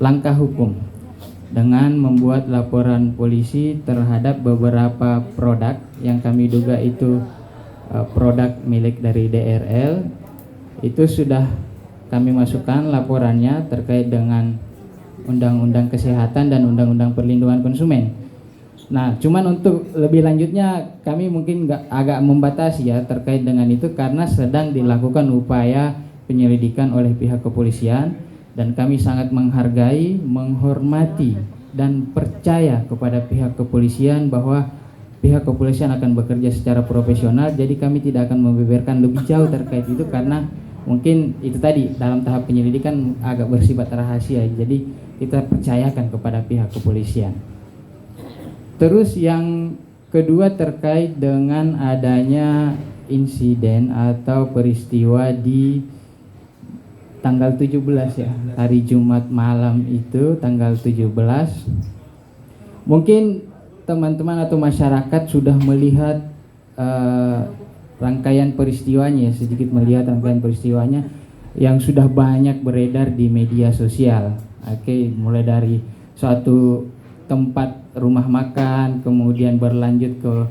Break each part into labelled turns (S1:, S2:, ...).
S1: langkah hukum dengan membuat laporan polisi terhadap beberapa produk yang kami duga itu produk milik dari DRL. Itu sudah kami masukkan laporannya terkait dengan Undang-Undang Kesehatan dan Undang-Undang Perlindungan Konsumen. Nah, cuman untuk lebih lanjutnya kami mungkin agak membatasi ya terkait dengan itu karena sedang dilakukan upaya penyelidikan oleh pihak kepolisian dan kami sangat menghargai, menghormati dan percaya kepada pihak kepolisian bahwa pihak kepolisian akan bekerja secara profesional. Jadi kami tidak akan membeberkan lebih jauh terkait itu karena mungkin itu tadi dalam tahap penyelidikan agak bersifat rahasia. Jadi kita percayakan kepada pihak kepolisian. Terus yang kedua terkait dengan adanya insiden atau peristiwa di tanggal 17 ya, hari Jumat malam itu tanggal 17. Mungkin teman-teman atau masyarakat sudah melihat rangkaian peristiwanya, sedikit melihat rangkaian peristiwanya yang sudah banyak beredar di media sosial. Oke, mulai dari suatu tempat rumah makan, kemudian berlanjut ke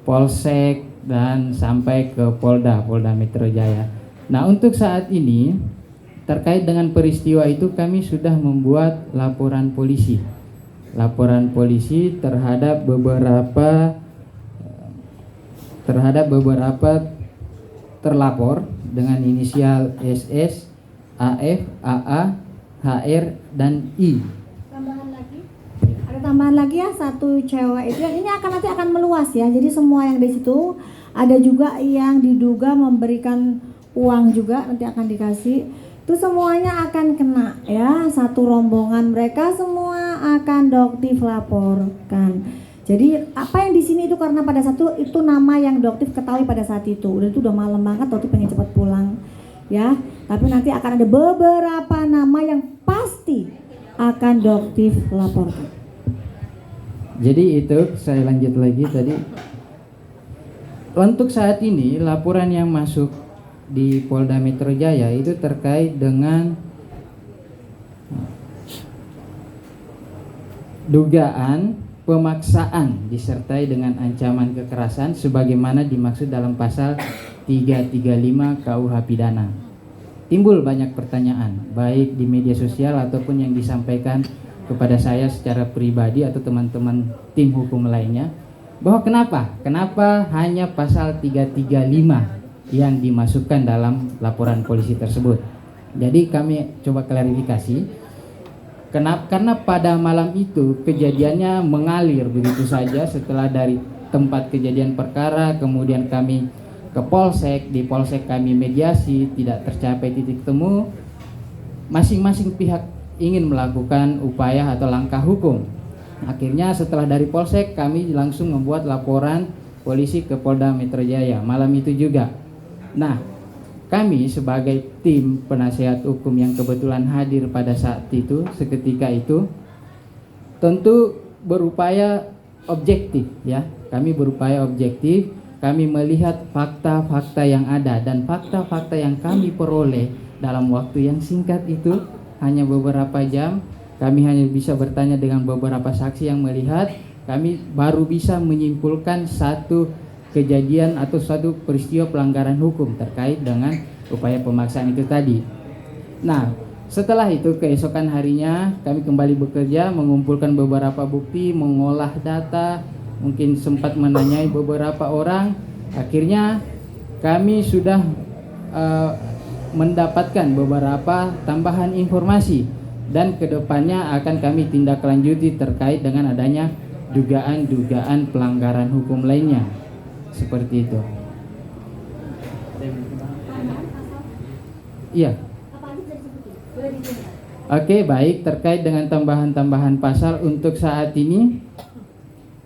S1: Polsek dan sampai ke Polda Metro Jaya. Nah, untuk saat ini terkait dengan peristiwa itu kami sudah membuat laporan polisi terhadap beberapa terlapor dengan inisial SS, AF, AA, HR, dan I.
S2: Tambahan lagi ya, satu cewek itu ini nanti akan meluas ya. Jadi semua yang di situ ada juga yang diduga memberikan uang juga nanti akan dikasih. Itu semuanya akan kena ya, satu rombongan mereka semua akan Doktif laporkan. Jadi apa yang di sini itu karena pada satu itu nama yang Doktif ketahui pada saat itu. Udah malam banget, Doktif pengen cepat pulang ya. Tapi nanti akan ada beberapa nama yang pasti akan Doktif laporkan.
S1: Jadi itu saya lanjut lagi tadi. Untuk saat ini laporan yang masuk di Polda Metro Jaya itu terkait dengan dugaan pemaksaan disertai dengan ancaman kekerasan sebagaimana dimaksud dalam pasal 335 KUH Pidana. Timbul banyak pertanyaan baik di media sosial ataupun yang disampaikan kepada saya secara pribadi atau teman-teman tim hukum lainnya bahwa kenapa hanya pasal 335 yang dimasukkan dalam laporan polisi tersebut. Jadi kami coba klarifikasi karena pada malam itu kejadiannya mengalir begitu saja. Setelah dari tempat kejadian perkara kemudian kami ke Polsek, di Polsek kami mediasi, tidak tercapai titik temu, masing-masing pihak ingin melakukan upaya atau langkah hukum. Akhirnya setelah dari Polsek kami langsung membuat laporan polisi ke Polda Metro Jaya malam itu juga. Nah, kami sebagai tim penasihat hukum yang kebetulan hadir pada saat itu, seketika itu, tentu berupaya objektif ya. Kami berupaya objektif, kami melihat fakta-fakta yang ada dan fakta-fakta yang kami peroleh dalam waktu yang singkat itu hanya beberapa jam, kami hanya bisa bertanya dengan beberapa saksi yang melihat, kami baru bisa menyimpulkan satu kejadian atau satu peristiwa pelanggaran hukum terkait dengan upaya pemaksaan itu tadi. Nah, setelah itu keesokan harinya kami kembali bekerja, mengumpulkan beberapa bukti, mengolah data, mungkin sempat menanyai beberapa orang. Akhirnya kami sudah mendapatkan beberapa tambahan informasi dan kedepannya akan kami tindak lanjuti terkait dengan adanya dugaan-dugaan pelanggaran hukum lainnya seperti itu. Iya. Oke, baik, terkait dengan tambahan-tambahan pasal untuk saat ini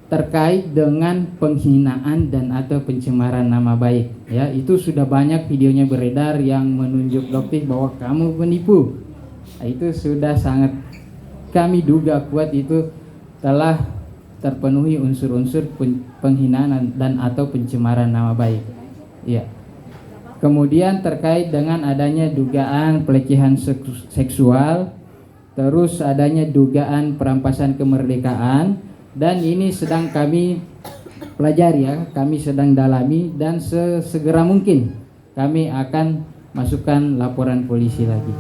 S1: terkait dengan penghinaan dan atau pencemaran nama baik ya, itu sudah banyak videonya beredar yang menunjuk Doktif bahwa kamu penipu. Nah, itu sudah sangat kami duga kuat itu telah terpenuhi unsur-unsur penghinaan dan atau pencemaran nama baik ya. Kemudian terkait dengan adanya dugaan pelecehan seksual terus adanya dugaan perampasan kemerdekaan, dan ini sedang kami pelajari ya, kami sedang dalami, dan sesegera mungkin kami akan masukkan laporan polisi lagi.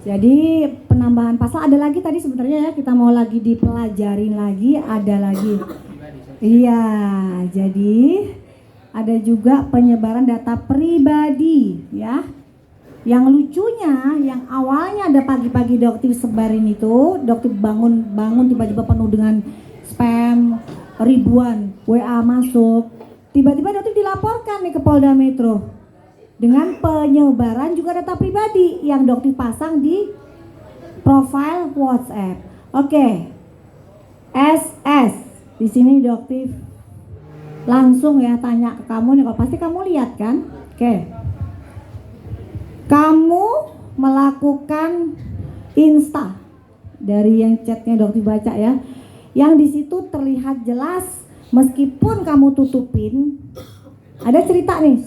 S2: Jadi penambahan pasal ada lagi tadi sebenarnya ya, kita mau lagi dipelajarin lagi, ada lagi. Iya, jadi ada juga penyebaran data pribadi ya. Yang lucunya, yang awalnya ada pagi-pagi Doktif sebarin itu, Doktif bangun tiba-tiba penuh dengan spam, ribuan WA masuk. Tiba-tiba Doktif dilaporkan nih ke Polda Metro dengan penyebaran juga data pribadi yang Doktif pasang di profil WhatsApp. Oke. SS. Di sini Doktif langsung ya tanya ke kamu nih, kalau pasti kamu lihat kan? Oke. Kamu melakukan Insta dari yang chatnya Doktif baca ya. Yang di situ terlihat jelas meskipun kamu tutupin. Ada cerita nih,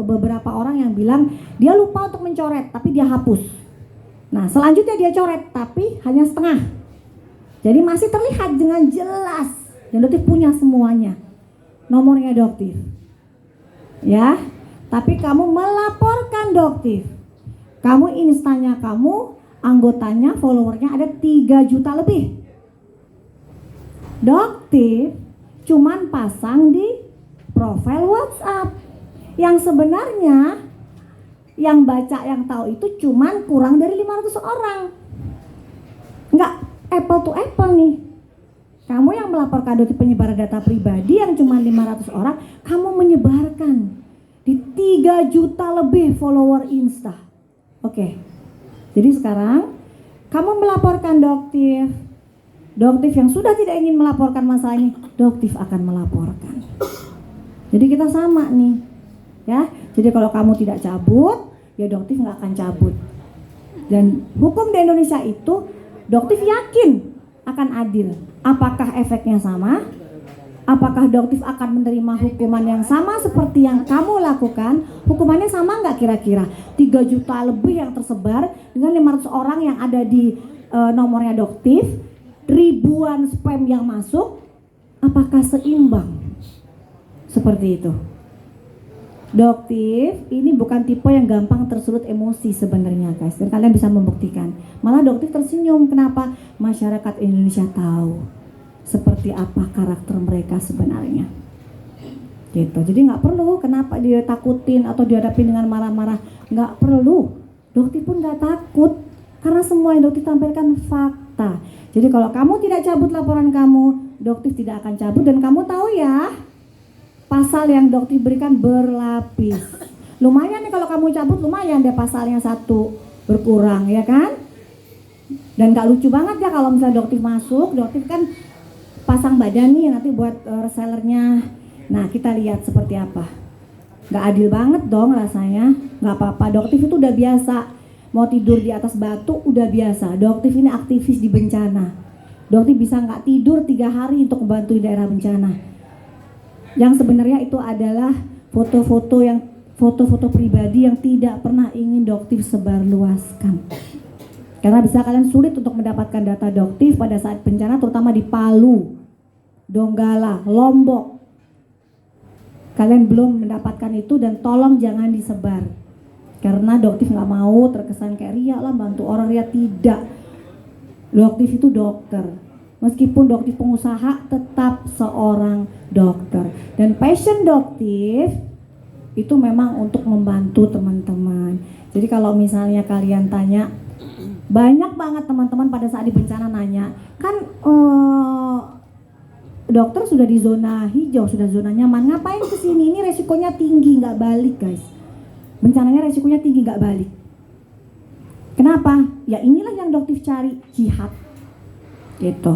S2: beberapa orang yang bilang dia lupa untuk mencoret tapi dia hapus. Nah selanjutnya dia coret tapi hanya setengah. Jadi masih terlihat dengan jelas dan Doktif punya semuanya nomornya Doktif. Ya, tapi kamu melaporkan Doktif. Kamu Instanya kamu, anggotanya, followernya ada 3 juta lebih. Doktif cuman pasang di profil WhatsApp yang sebenarnya yang baca yang tahu itu cuman kurang dari 500 orang. Enggak apple to apple nih. Kamu yang melaporkan Doktif penyebaran data pribadi yang cuma 500 orang, kamu menyebarkan di 3 juta lebih follower Insta. Oke. Jadi sekarang kamu melaporkan Doktif. Doktif yang sudah tidak ingin melaporkan masalah ini, Doktif akan melaporkan. Jadi kita sama nih, ya. Jadi kalau kamu tidak cabut, ya Doktif nggak akan cabut. Dan hukum di Indonesia itu, Doktif yakin akan adil. Apakah efeknya sama? Apakah Doktif akan menerima hukuman yang sama seperti yang kamu lakukan? Hukumannya sama nggak kira-kira? 3 juta lebih yang tersebar dengan 500 orang yang ada di nomornya Doktif, ribuan spam yang masuk, apakah seimbang? Seperti itu. Doktif ini bukan tipe yang gampang tersulut emosi sebenarnya guys, dan kalian bisa membuktikan. Malah Doktif tersenyum. Kenapa? Masyarakat Indonesia tahu seperti apa karakter mereka sebenarnya. Gitu. Jadi nggak perlu kenapa dia takutin atau dihadapi dengan marah-marah. Nggak perlu. Doktif pun nggak takut karena semua yang Doktif tampilkan fakta. Jadi kalau kamu tidak cabut laporan kamu, Doktif tidak akan cabut. Dan kamu tahu ya, pasal yang Doktif berikan berlapis. Lumayan nih kalau kamu cabut, lumayan deh pasalnya 1 berkurang ya kan. Dan gak lucu banget ya kalau misalnya Doktif masuk, Doktif kan pasang badan nih nanti buat resellernya. Nah kita lihat seperti apa. Gak adil banget dong rasanya. Gak apa-apa, Doktif itu udah biasa. Mau tidur di atas batu udah biasa. Doktif ini aktivis di bencana. Doktif bisa gak tidur 3 hari untuk membantu daerah bencana. Yang sebenarnya itu adalah foto-foto pribadi yang tidak pernah ingin Doktif sebarluaskan. Karena bisa kalian sulit untuk mendapatkan data Doktif pada saat bencana, terutama di Palu, Donggala, Lombok. Kalian belum mendapatkan itu dan tolong jangan disebar. Karena Doktif nggak mau terkesan kayak ria lah, bantu orang ria, tidak. Doktif itu dokter. Meskipun Doktif pengusaha, tetap seorang dokter. Dan passion Doktif itu memang untuk membantu teman-teman. Jadi kalau misalnya kalian tanya, banyak banget teman-teman pada saat di bencana nanya, kan dokter sudah di zona hijau, sudah zona nyaman, ngapain kesini? Ini resikonya tinggi, nggak balik guys. Bencananya resikonya tinggi, nggak balik. Kenapa? Ya inilah yang Doktif cari, jihad. Gitu.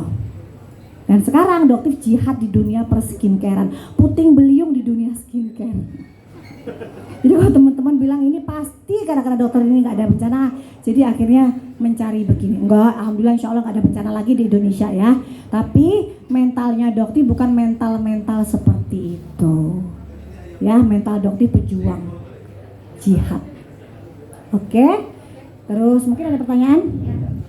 S2: Dan sekarang Doktif jihad di dunia perskincarean, puting beliung di dunia skincare. Jadi kalau teman-teman bilang ini pasti gara-gara dokter ini nggak ada bencana, jadi akhirnya mencari begini. Enggak, alhamdulillah insya Allah nggak ada bencana lagi di Indonesia ya. Tapi mentalnya Doktif bukan mental seperti itu. Ya, mental Doktif pejuang, jihad. Oke. Terus mungkin ada pertanyaan?